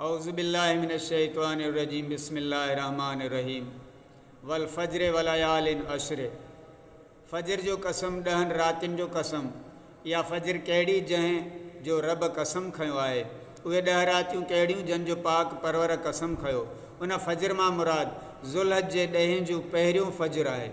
औज़ुबिल्लाहिमिनश्शैतानिर्रजीम बिस्मिल्लाहिर्रहमानिर्रहीम वल फ़ज्र वलयालिन अश्र। फ़ज्र जो कसम, ॾहनि रातियुनि जो कसम। इहा फ़ज्र कहिड़ी जंहिं जो रब कसम खयो आहे। उहे 10 रातियूं कहिड़ियूं जंहिंजो पाक परवर कसम खयो। उन फ़ज्र मां मुराद ज़ुल्हज जे 10 जूं पहिरियों फ़ज्र आहे।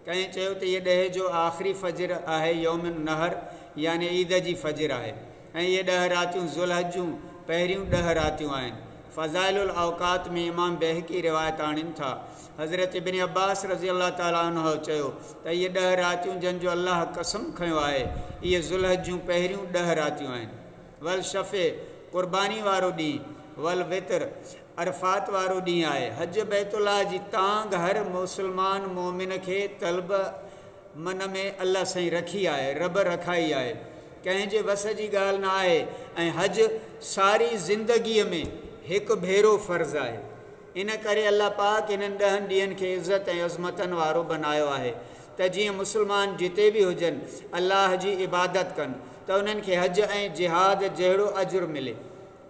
कंहिं चयो त इहे 10 जो आख़िरी फ़ज्र आहे, यौमुन नहर यानी ईद जी फ़ज्र आहे। ऐं इहे 10 रातियूं ज़ुल्हज जूं पहिरियों 10 रातियूं आहिनि। फ़ज़ाइलुल औक़ात में इमाम बहकी रिवायत आणिनि था, हज़रत इब्न अब्बास रज़ी अल्लाह ताला अन्हु चयो त इहे 10 रातियूं जंहिंजो अल्लाह कसम खयो आहे, इहे ज़ुल्हज जूं पहिरियों 10 रातियूं आहिनि। वल शफ़े क़ुर्बानी वारो ॾींहुं, वल वितर अरफ़ात वारो ॾींहुं आहे। हज बैतुल्लाह जी तांग हर मुस्लमान मोमिन खे तलब मन में अल्लाह साईं रखी आहे, रब रखाई आहे, कंहिंजे वस जी ॻाल्हि न आहे। ऐं हज सारी ज़िंदगीअ में हिकु भेरो फ़र्ज़ु आहे। इन करे अल्लाह पाक हिननि 10 ॾींहंनि खे इज़त ऐं अज़मतनि वारो बनायो आहे त जीअं मुस्लमान जिते बि हुजनि अल्लाह जी इबादत कनि त उन्हनि खे हज ऐं जिहाद जहिड़ो अजुर मिले।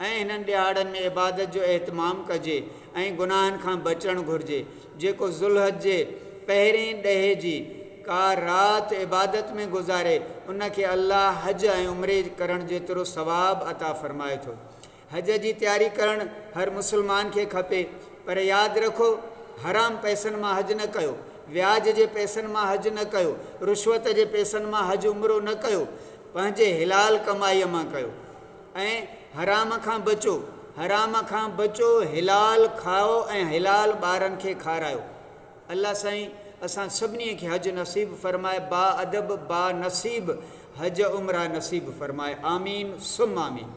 ऐं हिननि ॾियारनि में इबादत जो एहतमाम कजे ऐं गुनाहनि खां बचणु घुरिजे। जेको ज़ुल्हज जे पहिरें 10 जी का राति इबादत में गुज़ारे उनखे अल्लाह हज ऐं उमिरे करण जेतिरो सवाबु अता फ़रमाए थो। हज जी तयारी करणु हर मुस्लमान खे खपे, पर यादि रखो हराम पैसनि मां हज न कयो, व्याज जे पैसनि मां हज न कयो, रुश्वत जे पैसनि मां हज उमिरो न कयो, पंहिंजे हिलाल कमाईअ मां कयो। ऐं हराम खां बचो, हराम खां बचो, हिलाल खाओ ऐं हिलाल ॿारनि खे खारायो। अल्लाह साईं असां सभिनी खे हज नसीब फ़रमाए, बा अदब बा नसीब हज उमरा नसीब फ़रमाए। आमीन सुम आमीन।